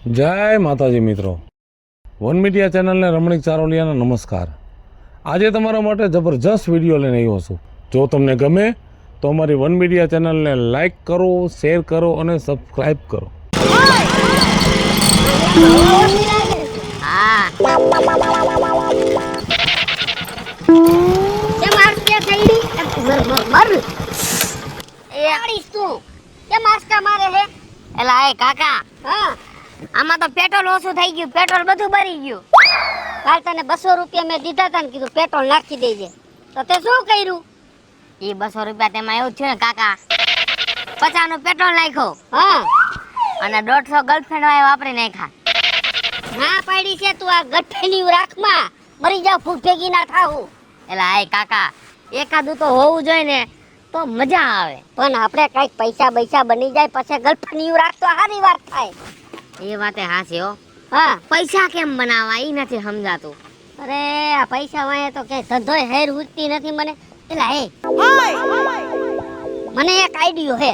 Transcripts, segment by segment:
જય માતાજી મિત્રો, વન મીડિયા ચેનલને રમણીક ચારોલિયાના નમસ્કાર। આજે તમારા માટે જબરજસ્ત વિડીયો લઈને આવ્યો છું। જો તમને ગમે તો અમારી વન મીડિયા ચેનલને લાઈક કરો, શેર કરો અને સબસ્ક્રાઈબ કરો। આમાં તો પેટ્રોલ ઓછું થઈ ગયું, પેટ્રોલ બધું ભરી ગયું। કાલ તને 200 રૂપિયા મેં દીધા હતા ને કીધું પેટ્રોલ નાખી દેજે, તો તે શું કર્યું? એ 200 રૂપિયા તેમાં એવું થયું ને કાકા, 50 નું પેટ્રોલ નાખ્યો, હા, અને 150 ગર્લફ્રેન્ડ વાય વાપરી નાખ્યા। ના પાડી છે તું આ ગઠ્ઠીની રાખમાં, મરી જાવ ફૂગ ભેગી ના થાવું। એલા આય કાકા, એકાદું તો હોવું જોઈએ ને તો મજા આવે, પણ આપણે કઈક પૈસા બની જાય પછી ગર્લફ્રેન્ડ રાખતો સારી વાત થાય। એ વાતે હાચી હો। હા, પૈસા કેમ બનાવવા ઈ નથી સમજાતું। અરે આ પૈસા વાય તો કે ધંધોય હેર ઉઠતી નથી મને। એલા હે મને એક આઈડિયો હે,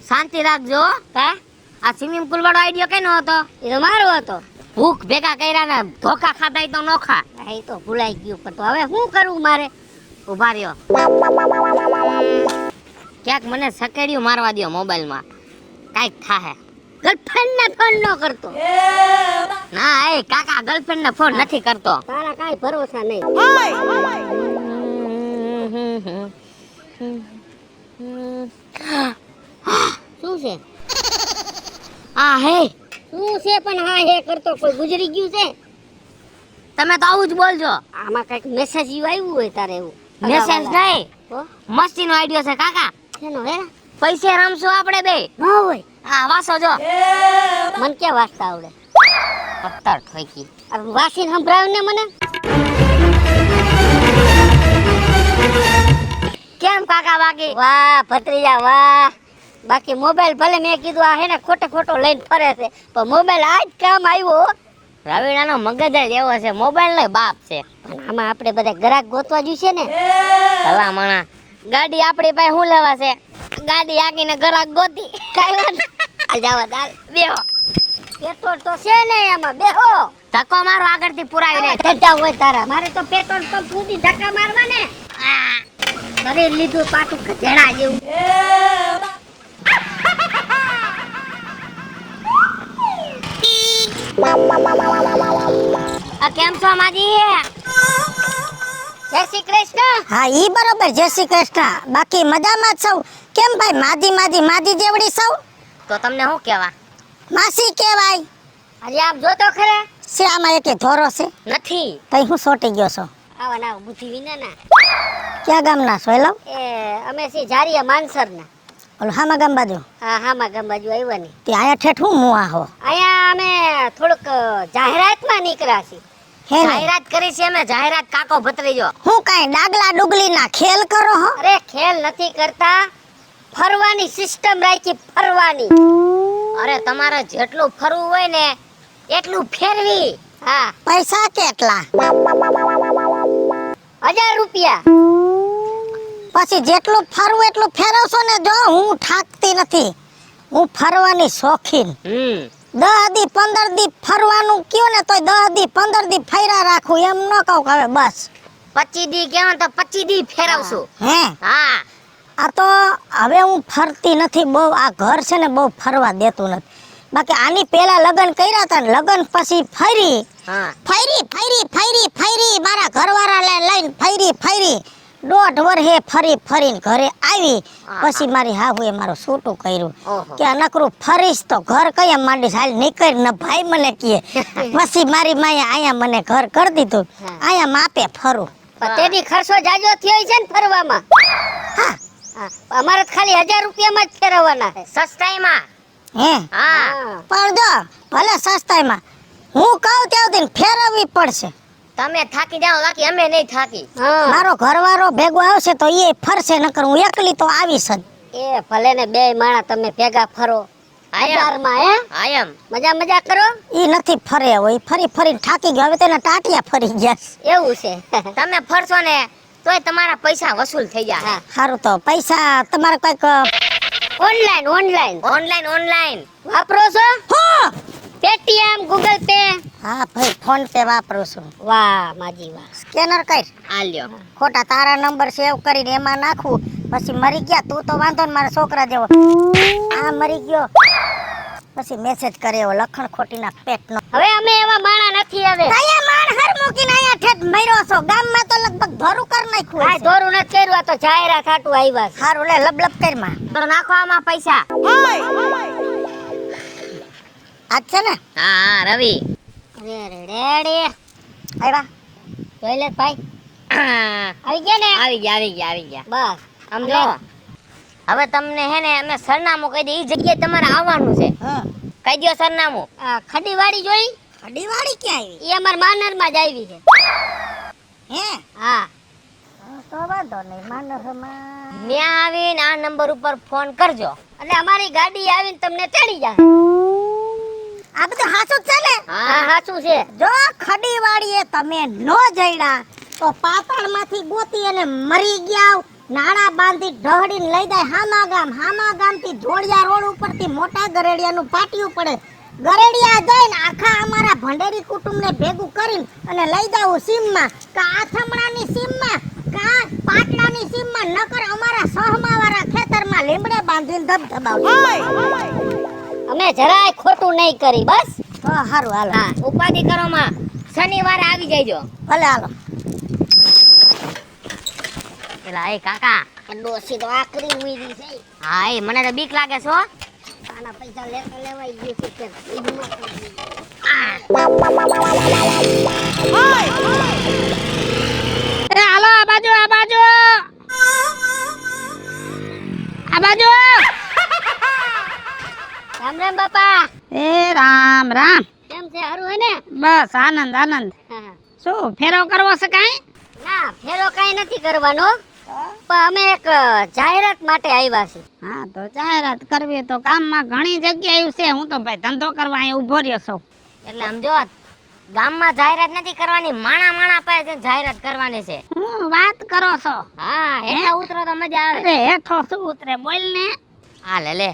શાંતિ રાખજો। હા, આ સ્વિમિંગ પૂલ વાળો આઈડિયો કેનો હતો? એ તો મારો હતો। ભૂખ ભેગા કર્યા ને ધોકા ખાધાય તો નોખા, એ તો ભૂલાઈ ગયું, પણ તો હવે શું કરવું મારે? ઉભા રહ્યો, ક્યાંક મને સકેડિયું મારવા દ્યો મોબાઈલમાં, કાઈક થાહે। ગર્લફ્રેન્ડ ને ફોન ન કરતો ના। એ કાકા ગર્લફ્રેન્ડ ને ફોન નથી કરતો, તારા કાઈ ભરોસા નહીં। શું છે આ હે? શું છે પણ હા હે કરતો? કોઈ ગુજરી ગયું છે? તમે તો આવું જ બોલજો। આમાં કઈક મેસેજ આવ્યું હોય તારે? એવું મેસેજ નહીં, મસ્તી નો આઈડિયો છે કાકા। શેનો હે? પૈસે રમશું આપણે બે? ન હોય। હા વાસો જો, મન કે વાસતા આવડે? પત્તર ઠોકી વાસીને સંભળાવ ને મને। કેમ કાકા બાકી? વાહ ભત્રીજા વાહ। બાકી મોબાઈલ ભલે મેં કીધું આ હે ને ખોટો લઈને ફરે છે, પણ મોબાઈલ આજ કામ આવ્યો। રવિડાનો મગજ જ એવો છે, મોબાઈલ નો બાપ છે। પણ આમાં આપણે બધા ગ્રાહક ગોતવા જોઈશે ને। ભલા માણા, ગાડી આપણી પાસે શું લેવા છે? ગાડી આગીને ગ્રાહક ગોતી કાઈ વાત આ જાવા દાલ બેહો। પેટ્રોલ તો છે ને એમાં, બેહો ધક્કો મારો આગળથી પુરાવી લે। ધક્કા હોય તારા, મારે તો પેટ્રોલ પંપ સુધી ધક્કા મારવા ને। ભરી લીધું પાછું ગધેડા જેવું। આ કેમ છો માજી? જય શ્રી કૃષ્ણ। હા ઈ બરોબર, જય શ્રી કૃષ્ણ। બાકી મજામાં જ સૌ? કેમ ભાઈ માદી જેવડી સૌ? તો તમને શું કહેવા? માસી કહેવાય। અરે આમ જો તો ખરા, છે આમાં એકે ધોરો છે નથી? તઈ હું સોટી ગયો છો? આવા ના બુદ્ધિ વિના ના। ક્યાં ગામના છો? એલો એ અમે સી જારિયા માનસરના। ઓલો હામા ગામ બાજુ? હા હામા ગામ બાજુ આવ્યા ની। તે આયા ઠેઠ હું મુઆ હો? અહીંયા અમે થોડુંક જાહેરાતમાં નીકળ્યા છીએ। હે ને? જાહેરાત કરી છે અમે, જાહેરાત કાકો ભત્રીજો। હું કાઈ ડાગલા ડુગલી ના ખેલ કરો હો? અરે ખેલ નથી કરતા, ફરવાની સિસ્ટમ રાખી, ફરવાની। અરે તમારે જેટલું ફરવું હોય ને એટલું ફેરવી। હા, પૈસા કેટલા? 1000 રૂપિયા। પછી જેટલું ફરવું એટલું ફેરવશો ને। જો હું ઠાકતી નથી, હું ફરવાની શોખીન। 10 દી 15 દી ફરવાનું કયો ને તોય 10 દી 15 દી ફર્યા રાખું, એમ ન કહું કે હવે બસ 25 દી કેવા તો 25 દી ફેરવશું। હે હા, આ તો હવે હું ફરતી નથી બહુ, આ ઘર છે ને બહુ ફરવા દેતું નથી। બાકી આની પહેલા લગ્ન કર્યા હતા ને લગ્ન પછી ફરી મારા ઘરવાળા લઈને ફરી 1.5 વર્ષે ફરીને ઘરે આવી। પછી મારી હાહુએ મારું છૂટું કર્યું કે આ નકરું ફરીશ તો ઘર કયા માંડીશ, હાલ નીકળ ન ભાઈ મને કહે। પછી મારી માએ અહીંયા મને ઘર કરી દીધું, અહીંયા માપે ફરું। તેની ખર્ચો જાજો થયો છે ને ફરવામાં। હા, અમારે ખાલી 1000 રૂપિયામાં જ ફેરવવાના છે, સસ્તાઈમાં। હે હા, પણ જો ભલે સસ્તાઈમાં, હું કહું ત્યાં સુધી ફેરવવી પડશે। તમે થાકી જાઓ, બાકી અમે નહીં થાકી। મારો ઘરવાળો ભેગો આવશે તો એ ફરશે, નકર હું એકલી તો આવીશ જ। એ ભલે ને બે માણા તમે ભેગા ફરો 1000 માં। હે આયમ મજા કરો। ઈ નથી ફરે, હોય ફરીને થાકી ગયો, હવે તેના ટાટિયા ફરી ગયા। એવું છે? તમે ફરશો ને તોય તમારા પૈસા વસૂલ થઈ જાય। સારું, તો પૈસા તમારે કઈક ઓનલાઈન વાપરો છો? Paytm Google pay? હા ભાઈ ફોન પે વાપરું છું. વાહ માજી વાહ. સ્કેનર કર. આ લ્યો. ખોટા તારા નંબર સેવ કરીને એમાં નાખું પછી મરી ગયા તું તો વાંધો ને મારા છોકરા જેવો આ મરી ગયો પછી મેસેજ કરે એવો લખણ ખોટીના પેટનો. હવે અમે એવા માણા નથી હવે. કયા માણ હર મૂકીને આયા ઠેઠ મર્યો છો ગામમાં તો લગભગ ધોરું કર નાખ્યું કાંઈ ધોરું નથી કર્યું, આ તો જાહેરાત હાટું આવ્યા છે. હારું લે લબલબ કરમાં તો નાખો આમાં પૈસા. આજ છે ને હા રવિ. રેડી આવ્યા જોઈ લે ભાઈ. આવી ગયા ને? આવી ગયા. બસ સમજો. હવે તમને હે ને અમે સરનામું કહી દે, ઈ જગ્યાએ તમારે આવવાનું છે. હા કહી દો સરનામું. ખડીવાડી જોઈ? અડીવાળી ક્યાં આવી ઈ અમાર માનરમાં જ આવી છે. હે હા તો વાંધો નહીં માનસમાં ત્યાં આવીને આ નંબર ઉપર ફોન કરજો એટલે અમારી ગાડી આવીને તમને તેડી જાય. આ બધું હાચું જ છે ને હા સાચું છે. જો ખડીવાળીએ તમે નો જઈડા તો પાતાળમાંથી ગોતી અને મરી ગયા નાળા બાંધી ઢહડીને લઈ જાય હામા ગામથી ધોળિયા રોડ ઉપરથી મોટા ગરેડિયાનું પાટિયું પડે. ગરેડિયા જઈને આખા અમારા ભંડેરી કુટુંબને ભેગું કરીને અને લઈ જાવું સીમમાં કા આથમણાની સીમમાં કા પાટલાની સીમમાં નકર અમારા સહમાવાળા ખેતરમાં લીમડે બાંધીને ધબધબાવશે. અમે જરાય ખોટું નહીં કરી બસ. તો હારું હાલો હા ઉપાધિ કરો માં શનિવારે આવી જજો. ભલે હાલો એલા એ કાકા ડોસી તો આકરી ઉઈરી છે. હા એ મને તો બીક લાગે છો. આના પૈસા લેતા લેવાઈ ગયું છે કે ઈજમાં કરી દીધું. હાલો આ બાજુ રામ રામ બાપા. એ રામ રામ. કેમ છે? હારું હે ને? બસ આનંદ આનંદ. હા. શું ફેરો કરવો છે કાંઈ? ના ફેરો કાંઈ નથી કરવાનો પણ અમે એક જાહેરાત માટે આવ્યા છીએ. હા તો જાહેરાત કરવી તો ગામમાં ઘણી જગ્યા એવું છે. હું તો ભાઈ ધંધો કરવા અહીં ઊભો રહ્યો છું. એટલે સમજો ગામમાં જાહેરાત નથી કરવાની, માણા પાસે જઈને જાહેરાત કરવાની છે. હું વાત કરો છો? હા હેઠા ઉતરો તો મજા આવે. અરે હેઠો શું ઉતરે બોલ ને. હા લે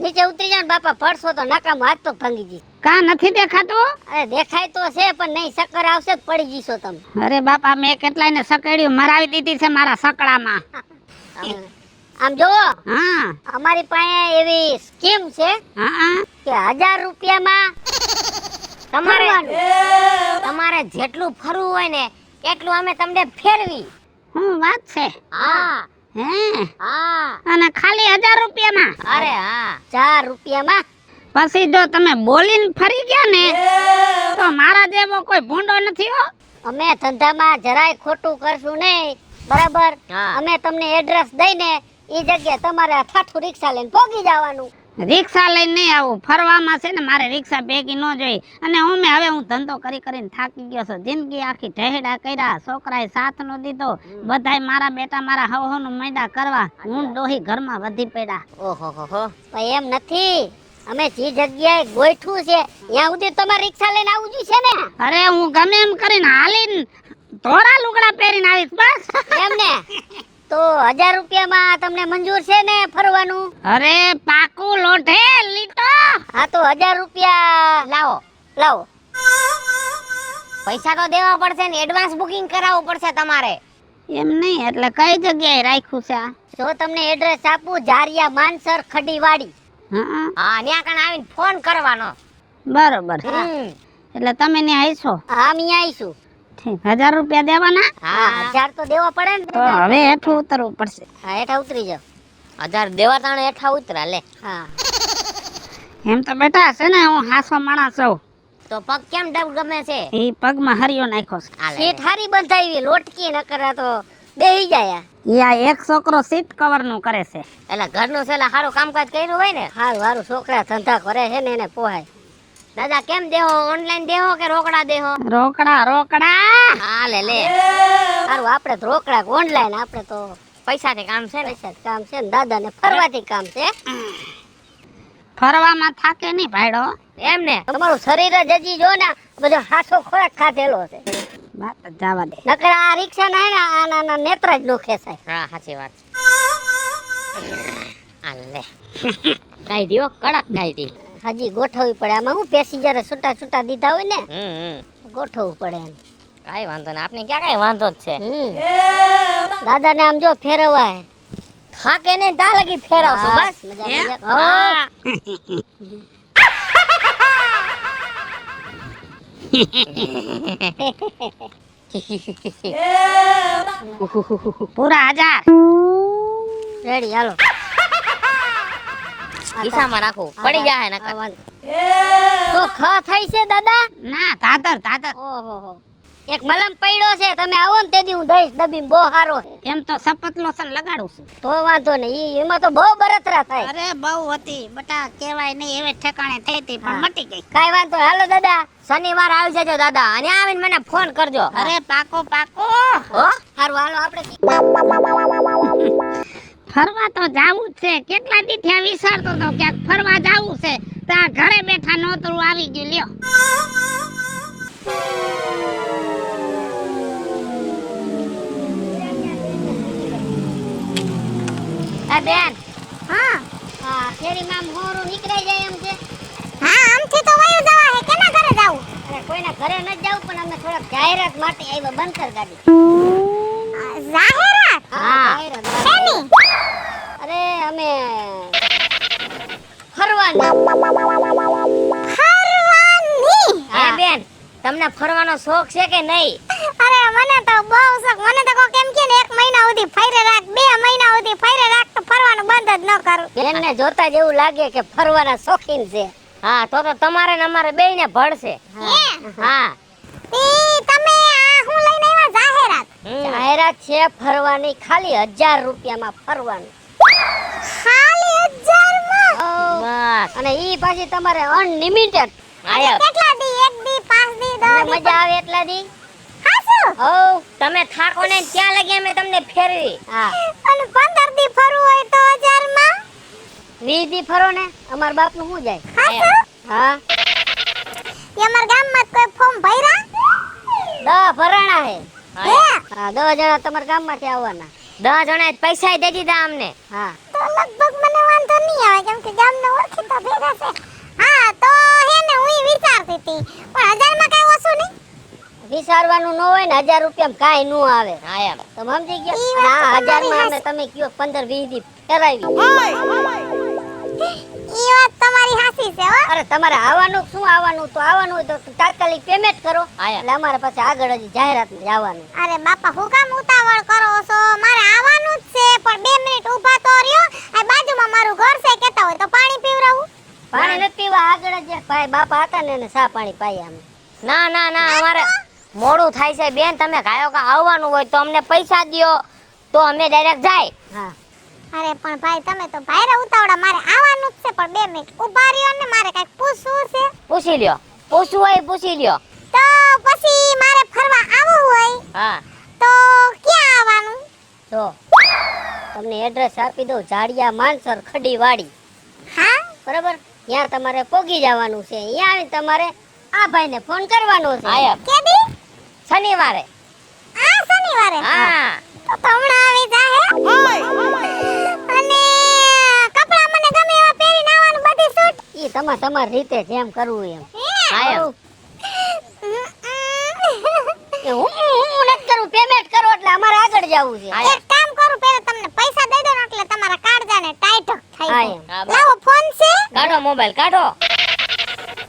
નીચે ઉતરી જાવ ને બાપા, પડશો તો નકામ હાથ તો ભાંગી જી. કા નથી દેખાતું? અરે દેખાય તો છે પણ નહીં, ચક્કર આવશે તો પડી જશો તમે. અરે બાપા મેં કેટલાય ને સકેડ્યું મરાવી દીધી છે મારા સકડામાં. આમ જો હા અમારી પાસે એવી સ્કીમ છે હા કે 1000 રૂપિયામાં તમારે જેટલું ફરવું હોય ને એટલું અમે તમને ફેરવી. હું વાત છે. હા હે હા અને ખાલી 1000 રૂપિયામાં? અરે હા 4 રૂપિયામાં. પછી જો તમે બોલીને ફરી ગયા ને તો મારા જેવો કોઈ ભૂંડો નથી હો. અમે ધંધામાં જરાય ખોટું કરશું નહીં, બરાબર? અમે તમને એડ્રેસ દઈને એ જગ્યાએ તમારે ઠાઠું રિક્ષા લઈને પોગી જવાનું. રિક્ષા લઈને નહીં આવું, ફરવામાં છે ને મારે રિક્ષા ભેગી ન જોઈ. અને હવે હું ધંધો કરીને થાકી ગયો છું. જિંદગી આખી ઢહેડા કર્યા, છોકરાએ સાથ નો દીધો, બધાય મારા બેટા મારા હવનું મૈડા કરવા, હું ડોહી ઘરમાં વધી પડ્યા. ઓહો પણ એમ નથી, અમે જે જગ્યાએ ગોઠવું છે ત્યાં સુધી તમારે રિક્ષા લઈને આવવું જોઈએ છે ને. અરે હું ગમે એમ કરીને હાલીને ધોળા લુગડા પહેરીને આવીશ બસ. એમ ને તો 1000 રૂપિયામાં તમને મંજૂર છે ને ફરવાનું? અરે પાકું લોઢે લીટો. હા તો 1000 રૂપિયા લાવો. પૈસા તો દેવા પડશે ને, એડવાન્સ બુકિંગ કરાવવું પડશે તમારે. એમ નહીં એટલે કઈ જગ્યાએ રાખ્યું છે આ? જો તમને એડ્રેસ આપું, જારિયા માનસર ખડીવાડી. હા હા ત્યાં કણ આવીને ફોન કરવાનો. બરોબર. એટલે તમે ને આવીશો? હા અહીંયા આવીશું. ઠીક. 1000 રૂપિયા દેવાના? હા 1000 તો દેવા પડે ને. તો હવે હેઠું ઉતરવું પડશે. હા હેઠા ઉતરી જાવ. 1000 દેવા તાણે હેઠા ઉતરા લે. હા એમ તો બેટા છે ને હું હાસો માણસ છું. તો પગ કેમ ડબ ગમે છે? એ પગમાં હરિયો નાખ્યો છે. સીટ હારી બંધાવી, લોટકી ન કરે તો બેહી જાય. યા એક છોકરો સીટ કવર નું કરે છે. એટલે ઘરનું છે સારું કામકાજ કર્યું હોય ને, સારું છોકરા ધંધા કરે છે ને એને પોહાય. દાદા કેમ દેહો, ઓનલાઈન દેહો કે રોકડા દેહો? રોકડા. હા લે સારું, આપણે તો રોકડા ઓનલાઈન, આપણે તો પૈસાથી કામ છે ને. દાદા ને ફરવાથી કામ છે. ફરવામાં થાકે નહીં ભાઈડો. એમ ને તમારું શરીર જ હજી જો ને બધો હાસો ખોરાક ખાધેલો છે. વાત જ જવા દે. નકર આ રિક્ષા ના આના નેત્ર જ નો ખેંચાય. હા સાચી વાત. આ લે કાઈ દીઓ કડક કાઈ દી. હજી ગોઠવવી પડે આમાં હું પેસેન્જરે છૂટા છૂટા દીધા હોય ને ગોઠવવું પડે એમ કાઈ વાંધો ને આપને ક્યાં કાઈ વાંધો જ છે દાદાને આમ જો ફેરવાય થાકે ને તા લગી ફેરવશું બસ હા. પૂરા 1000 રેડી હાલો ખિસ્સામાં રાખું પડી જાય નકર તો ખ થઈ છે દાદા ના તાતર ઓહો એક મલમ પડ્યો છે તમે આવો ને તેથી હું દઈશ ડબ્બી બહુ સારો છે એમ તો સપત લોશન લગાડું છું તો વાંધો નહીં એમાં તો બહુ બરતરા થાય અરે બહુ હતી બટા કેવાય નહીં એવે ઠેકાણે થઈ હતી પણ મટી ગઈ કાઈ વાંધો નહીં. હાલો દાદા શનિવાર આવી જજો દાદા અને આવીને મને ફોન કરજો અરે પાકો હો હારું હાલો આપણે ફરવા તો જાવું જ છે કેટલા દી થયા વિચારતો તો ક્યાંક ફરવા જાવું છે તો આ ઘરે બેઠા નોતરું આવી ગયું લ્યો આ બેન હા હા ફેરીમાં આમ હોરું નીકળાઈ જાય એમ છે હા આમથી તો વયું જવા હે કેના ઘરે જાવું અરે કોઈના ઘરે ન જાવ પણ અમે થોડાક જાહેરાત માટે આવ્યા બંકર ગાડી જાહેરાત હા જાહેરાત માટે. અરે અમે ફરવાની ફરવાની હા. હે બેન તમને ફરવાનો શોખ છે કે નહીં અરે મને તો બહુ શોખ મને તો કોઈ કેમ કે ને 1 મહિના સુધી ફરે રાખ 2 મહિના સુધી ફરે રાખ તો ફરવાનું બંધ જ ન કરું બેનને જોતા જ એવું લાગે કે ફરવાના શોખીન છે હા તો તમારે ને અમારે બેયને ભળશે હા ઈ તમે આ હું લઈને આવ્યા જાહેરાત જાહેરાત છે ફરવાની ખાલી 1000 રૂપિયામાં ફરવાનું ખાલી 1000 માં બસ અને ઈ પાછી તમારે અનલિમિટેડ આયા કેટલા દી 1 દી 5 દી 10 દી મજા આવે એટલા દી હાસુ હો તમે થાકો ને ત્યાં લગી અમે તમને ફેરવી હા અને 15 દી ફરવું હોય તો 1000 માં 20 દી ફરો ને અમાર બાપનું શું જાય હાસુ હા ઈ અમાર ગામમાં જ કોઈ ફોર્મ ભર્યા 10 ભરાણા હે હે હા 10 જણા તમારા ગામમાંથી આવવાના 10 જણા પૈસા દઈ દીધા અમને હા તો લગભગ મને વાંધો નહીં આવે કેમ કે ગામના ઓળખીતા ભેગા છે હા તો હે ને હું ઈ વિચારતી હતી પણ 1000 માં કઈ ઓછું નહીં વિચારવાનું ન હોય ને 1000 રૂપિયામાં કાંઈ ન આવે આયા તમે સમજી ગયા ઈ વાત હા તો 1000 માં તમારી અમે તમે કયો 15 20 દી ફેરાવી ઈ વાત તમારી હાસી છે હો અરે તમારે આવવાનું શું આવવાનું તો આવવાનું હોય તો તાત્કાલિક પેમેન્ટ કરો આયા. એટલે અમારે પાસે આગળ હજી જાહેરાતમાં જવાનું અરે બાપા હું કામ ઉતાવળ કરો છો મારે આવવાનું જ છે પણ 2 મિનિટ ઊભા તો રહ્યો આ બાજુમાં મારું ઘર છે કેતા હોય તો પાણી પીવરાવું પાણી નથી પીવા આગળ જ એક ભાઈ બાપા હતા ને એને ચા પાણી પાયા અમે ના ના ના અમારે મોડું થાય છે બેન તમે કાયો કા આવવાનું હોય તો અમને પૈસા દ્યો તો અમે ડાયરેક્ટ જાય હા અરે પણ ભાઈ તમે તો ભાઈરા ઉતાવળા મારે આવવાનું જ છે પણ 2 મિનિટ ઊભા રહ્યો ને મારે કઈક પૂછવું છે પૂછી લ્યો પૂછવું હોય પૂછી લ્યો તો પછી મારે ફરવા આવવું હોય હા તો ક્યાં આવવાનું જો તમને એડ્રેસ આપી દઉં જાડિયા માનસર ખડીવાડી હા બરાબર ત્યાં તમારે પોગી જવાનું છે અહીંયા આવીને તમારે આ ભાઈને ફોન કરવાનો છે આયા કેદી શનિવારે આ શનિવારે હા તો હમણાં આવી જાહે અને કપડા મને ગમે એવા પહેરીને આવવાનું બધી સૂટ ઈ તમારી રીતે જેમ કરવું એમ આયા એ હું નથી કરું પેમેન્ટ કરો એટલે અમારે આગળ જવું છે આયા. એક કામ કરું પહેલા તમને પૈસા દઈ દો ને એટલે તમારા કાળજાને ટાઈટ થઈ હા, જાય એમ. હા, બસ. લાવો ફોન છે કાઢો મોબાઈલ કાઢો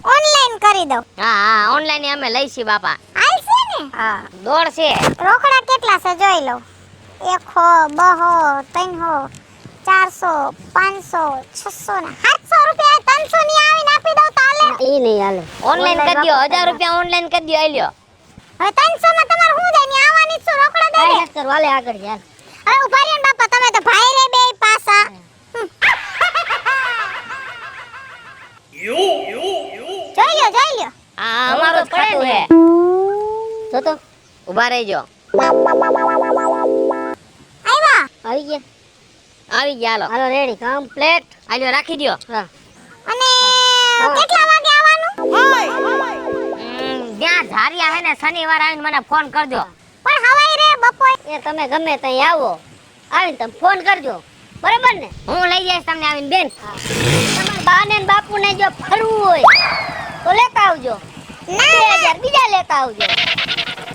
ઓનલાઈન કરી દઉં હા હા ઓનલાઈન અમે લઈશી બાપા હાલશે ને હા દોડ છે રોકડા કેટલા છે જોઈ લઉં 1 હો 2 હો 3 હો 400 500 600 ને 700 રૂપિયા 300 ની આવીને આપી દઉં તો હાલે ઈ નહીં હાલે ઓનલાઈન કરી દો 1000 રૂપિયા ઓનલાઈન કરી દો આલ્યો હવે 300 માં તમારે હું જાય ની આવવાની જ છું રોકડા દઈ કાંઈ દે નથી કરવું હાલે આગળ ચાલ હવે ઉભા રહ્યો ને બાપા તમે તો ભાઈ રે બે પાસા જોઈ લ્યો હા અમારું જ ખાતું હે જો તો ઊભા રહેજો આવ્યા આવી ગયા આવી ગયા હાલો હાલો રેડી કમ્પ્લીટ આલ્યો રાખી દ્યો હા અને કેટલા વાગે આવવાનું ત્યાં ધારિયા હે ને શનિવાર આવીને મને ફોન કરજો પણ હવાઈ રે બપોર એ તમે ગમે ત્યાં આવો આવીને તમે ફોન કરજો બરાબર ને? હું લઈ જઈશ તમને આવીને બેન. તમારા બાને ને બાપુને જો ફરવું હોય તો લેતા આવજો. 2000 બીજા લેતા આવજો.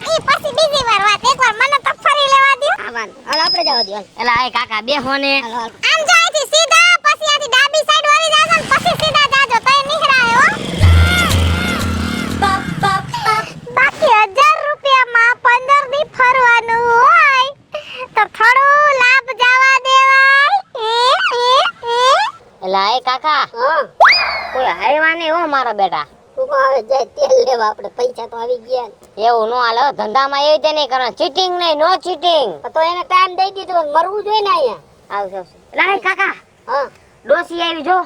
ઈ પછી બીજી વાર વાત, એકવાર મને તો ફરી લેવા દ્યો. આવવાનું. હાલ આપણે જવા દો. એલા એ કાકા બેહો ને. હાલો હાલો. આમ જો અહીંથી સીધા, પછી આથી ડાબી સાઈડ વળી જાજો ને પછી સીધા જાજો તો નીકળાય હો. બાકી 1000 રૂપિયામાં 15 દી ફરવાનું હોય તો થોડું લાભ જવા દેવાય. એલા એ કાકા હા કોઈ હાયવા નહીં હો મારા બેટા. તું આવે જાય તેલ લેવા, આપણે પૈસા તો આવી ગયા ને. એવું નો હાલે હો, ધંધામાં એવી રીતે નહીં કરવાનું. ચીટિંગ નહીં, નો ચીટિંગ. તો એને ટાઈમ દઈ દીધો, મરવું જોઈએ ને અહીંયા. આવશે આવશે. એલા એ કાકા હા ડોસી આવી જો.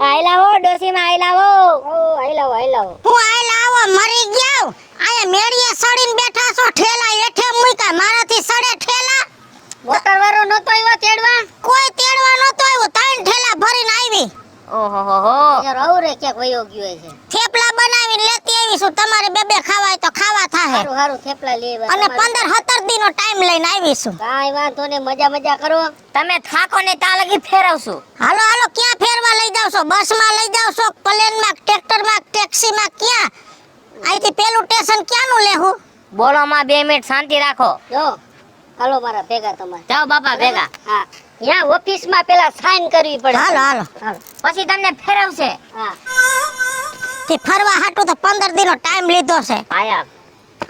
આઈ લાવો ડોસી માં આઈ લાવો. ઓ આઈ લાવો આઈ લાવો. હું આય લાવો મરી ગયો. આયા મેડીએ સડીને બેઠા છો, ઠેલા હેઠે મૂક્યા, મારાથી સડે ઠેલા. મોટર વાળો નતો આવ્યો તેડવા? કોઈ તેડવા નતો આવ્યો, 3 ઠેલા ભરીને આવી. ઓહો હો હો. યાર આવરે ક્યાંક વયો ગયો છે. થેપલા બનાવીને લેતી આવી છું, તમારે બે ખાવા હોય તો ખાવા થાહે. હારું હારું થેપલા લેવા. અને 15-17 દીનો ટાઈમ લઈને આવી છું. કાઈ વાંધો ને, મજા મજા કરો. તમે થાકો ને ત્યાં લગી ફેરવશું. હાલો હાલો, ક્યાં ફેરવા લઈ જાવ છો? બસમાં લઈ જાવ છો, પ્લેનમાં, ટ્રેક્ટરમાં, ટેક્સીમાં, ક્યાં? અહીંથી પેલું સ્ટેશન ક્યાંનું લેવું? બોલો માં 2 મિનિટ શાંતિ રાખો. જો હાલો મારા ભેગા તમારે. જાઓ બાપા ભેગા. હા ત્યાં ઓફિસમાં પેલા સાઈન કરવી પડે. હાલો હાલો. હાલો. પછી તમને ફેરવશે. હા તે ફરવા હાટું તો 15 દીનો ટાઈમ લીધો છે. આયા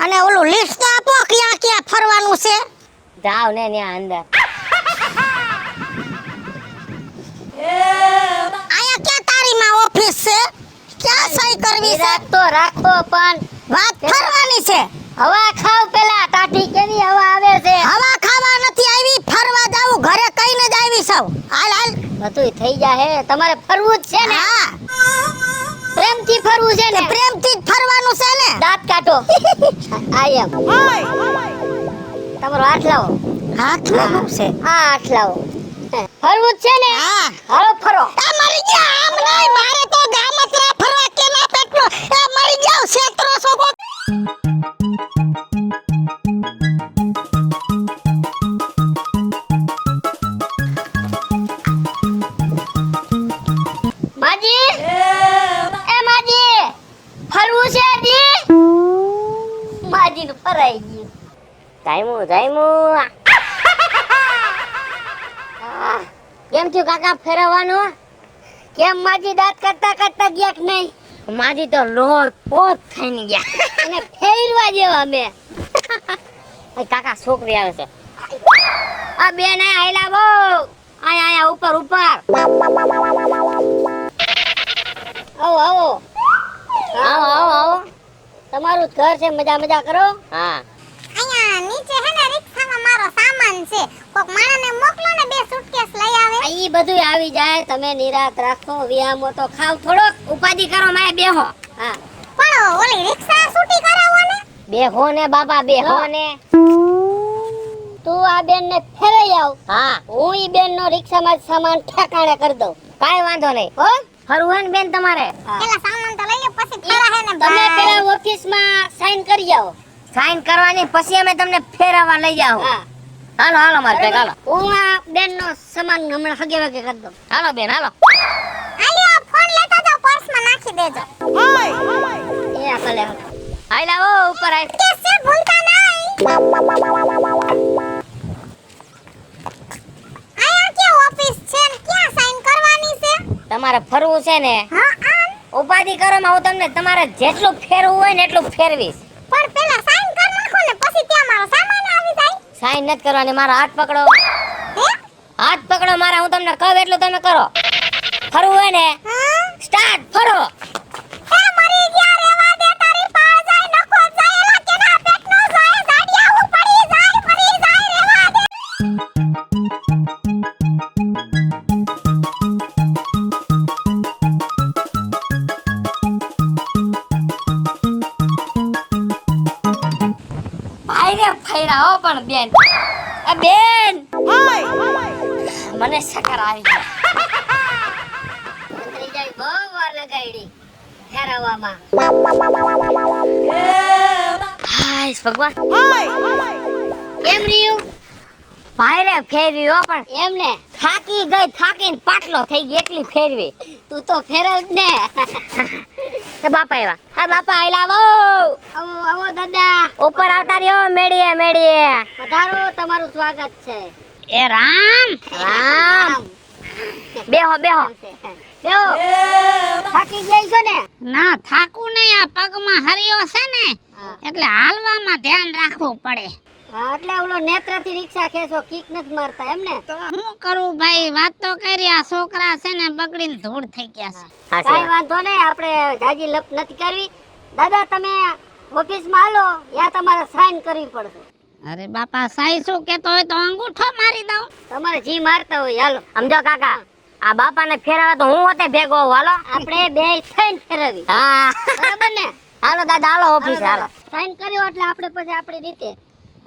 અને ઓલું લિસ્ટ તો આપો, ક્યાં ક્યાં ફરવાનું છે. જાઓ ને ત્યાં અંદર. આયા ક્યાં તારીમાં ઓફિસ છે? ક્યાં સહી કરવી છે? રાખતો રાખતો પણ વાત ફરવાની છે. હવા ખાવ પેલા. ટાઢી કેવી હવા આવે છે. હવા ખાવા નથી આવી, ફરવા જાવું, ઘરે કઈને જ આવી સૌ. હાલ હાલ. બધુંય થઈ જાહે. તમારે ફરવું જ છે ને? હા, પ્રેમથી ફરવું છે ને? પ્રેમથી જ ફરવાનું છે ને. દાંત કાઢો. આઈ એમ. તમારો હાથ લાવો. હાથમાં શું છે? આ હાથ લાવો. ફરવું જ છે ને? હા. હાલો ફરો. આ મરી ગયા. આમ નહીં, મારે તો ગામત્રા ફરવા કેના પેટનો. એ મરી જાવ, છેતરો છો કો. માજી એ માજી ફરવું છે દી. માજી નું ફરાઈ ગયું. જાયમુ જાયમુ. કેમ થયું કાકા ફેરવવાનું? કેમ માજી દાંત કરતા કરતા ગયા કે નહીં? માજી તો લોટ પોત થઈને ગયા. એને ફેરવા જેવા મેં. એ કાકા છોકરી આવે છે. આ બેન આઈ લાવો. આયા આયા ઉપર ઉપર. આવો આવો. આવો આવો આવો. તમારું જ ઘર છે, મજા મજા કરો. હા અહીંયા નીચે હે ને રિક્ષામાં મારો સામાન છે, કોક માણસને મોકલો ને 2 સુટકેસ લઈ આવે. આ ઈ બધું આવી જાય. તમે નિરાત રાખો. વિયામો તો ખાવ થોડોક. ઉપાધિ કરો માય બેહો. હા પણ ઓલી રિક્ષા છૂટી કરાવો ને. બેહો ને બાબા બેહો ને. તું આ બેન ને ફેરઈ આવ. હા હું ઈ બેન નો રિક્ષામાં સામાન ઠેકાણે કરી દઉં. કાઈ વાંધો નહીં. હો ફરવું હે ને બેન તમારે? પેલા સામાન તો લઈ લે પછી ફેરા હે ને તમે ભાઈ. પેલા ઓફિસમાં સાઈન કરી આવો. સાઈન કરવાની પછી અમે તમને ફેરવવા લઈ જાઓ. હા હાલો હાલો મારે ભેગા હાલો. હું આ બેન નો સામાન હમણાં હગે વગે કરી દઉં. હાલો બેન હાલો. આલ્યો ફોન લેતા જાવ, પર્સમાં નાખી દેજો. એ આ કલે આઈ લાવો ઉપર આઈ. કેસ છે ભૂલતા નહીં. આયા કે ઓફિસ છે ને ક્યાં સાઈન કરવાની છે? તમારે ફરવું છે ને? હા આમ. ઉપાધિ કરો માં હું તમને તમારે જેટલું ફેરવું હોય ને એટલું ફેરવીશ. પણ પેલા સાઈન કરી નાખો ને પછી ત્યાં મારો સામાન આવી જાય. સાઈન નથી કરવાની. મારા હાથ પકડો. હે? હાથ પકડો મારા. હું તમને કહું એટલું તમે કરો. ફરવું હોય ને હા? સ્ટાર્ટ ફરો. એ મરી ગયા રેવા દે, તારી પા જાય નખો જાય એલા કેના પેટનો જાય જાડિયા હું પડી જાય રેવા દે. આઈને ફેરા હો પણ બેન. આ બેન મને શક્કર આવી ગઈ. મંત્રી જાય બહુ વાર લગાડી. ફેર ફેરવવામાં. હાય ભગવાન. કેમ રહ્યું? ભાઈરે ફેરવી હો, પણ એમને થાકી ગઈ, થાકીને પાટલો થઈ ગઈ એટલી ફેરવી. તું તો ફેરવ જ ને. તો બાપા આવ્યા. હા બાપા આયલા. આવો આવો દાદા. ઉપર આવતા રહ્યો. મેડીએ પધારો, તમારું સ્વાગત છે. એ રામ. રામ. બેહો. થાકી ગઈ છો ને? ના થાકું નહીં, આ પગમાં હરિયો છે ને એટલે હાલવામાં ધ્યાન રાખવું પડે. હા, એટલે ઓલો નેત્રથી રિક્ષા ખેંચો, કિક નથી મારતા એમ ને? તો શું કરું ભાઈ, વાત તો કરી, આ છોકરા છે ને બગડીને ધૂળ થઈ ગયા છે. કાઈ વાંધો નહીં, આપણે જાજી લપ નથી કરવી. દાદા તમે ઓફિસમાં હાલો, ત્યાં તમારે સાઈન કરવી પડશે. અરે બાપા, સાઈ શું કેતો હોય તો અંગૂઠો મારી દઉં. તમારે જી મારતા હોય હાલો. સમજો કાકા, આ બાપાને ફેરવા તો હું હોતે ભેગો હોઉં. હાલો આપણે બે થઈને ફેરવી. હા બરાબર ને? હાલો દાદા, હાલો ઓફિસ હાલો. સાઈન કર્યો એટલે આપણે પછી આપણી રીતે.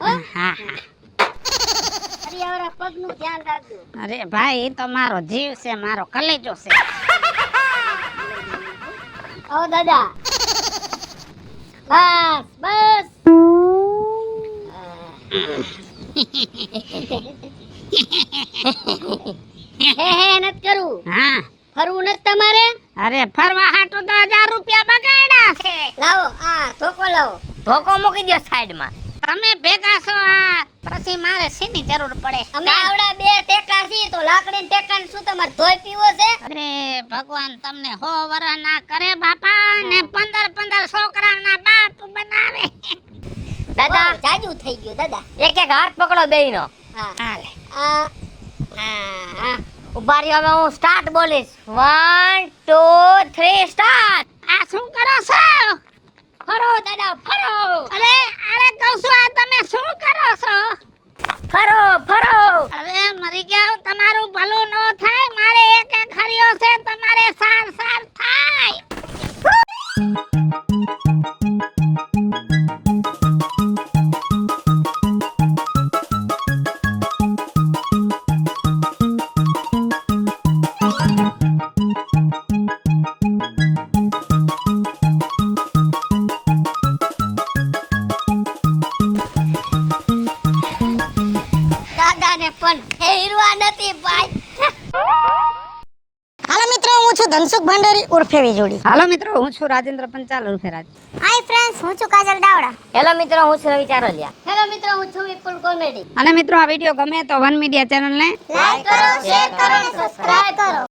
હા હા. હરિયાવરા પગનું ધ્યાન રાખજો. અરે ભાઈ, એ તો મારો જીવ છે, મારો કલેજો છે. આવો દાદા. બસ. હે નત કરું. હા. ફરવું નથી તમારે? અરે ફરવા હાટું તો 1000 રૂપિયા બગાડ્યા છે. લાવો આ ધોકો લાવો. ધોકો મૂકી દો સાઈડમાં. તમે ભેગા છો, આ પછી મારે શેની જરૂર પડે? અમે આવડા બે ટેકા છીએ તો લાકડી ટેકા શું તમારે ધોઈ પીવો છે? અરે ભગવાન તમને 100 વર્ષ ના કરે બાપા, ને 15 છોકરાના બાપ બનાવે. દાદા જાજુ થઈ ગયું દાદા. એક હાથ પકડો બેયનો. હા હાલે. ઉભા રહ્યો, હવે હું સ્ટાર્ટ બોલીશ. 1 2 3 સ્ટાર્ટ. આ શું કરો છો? ફરો દાદા ફરો. અરે કહું છું, આ તમે શું કરો છો? ફરો. અરે મરી ગયા, તમારું ભલું ન થાય. મારે એક હરિયો છે, તમારે સાર થાય. દાદાને પણ ફેરવા નથી ભાઈ. હાલો મિત્રો, હું છું ધનસુખ ભંડારી ઉર્ફે વીજળી. હાલો મિત્રો, હું છું રાજેન્દ્ર પંચાલ ઉર્ફે રાજ. હાય ફ્રેન્ડ્સ, હું છું કાજલ દાવડા. હેલો મિત્રો, હું છું રવિ ચારોલિયા. હેલો મિત્રો, હું છું વિપુલ કોમેડી. અને મિત્રો, આ વિડીયો ગમે તો વન મીડિયા ચેનલને લાઈક કરો, શેર કરો અને સબસ્ક્રાઇબ કરો.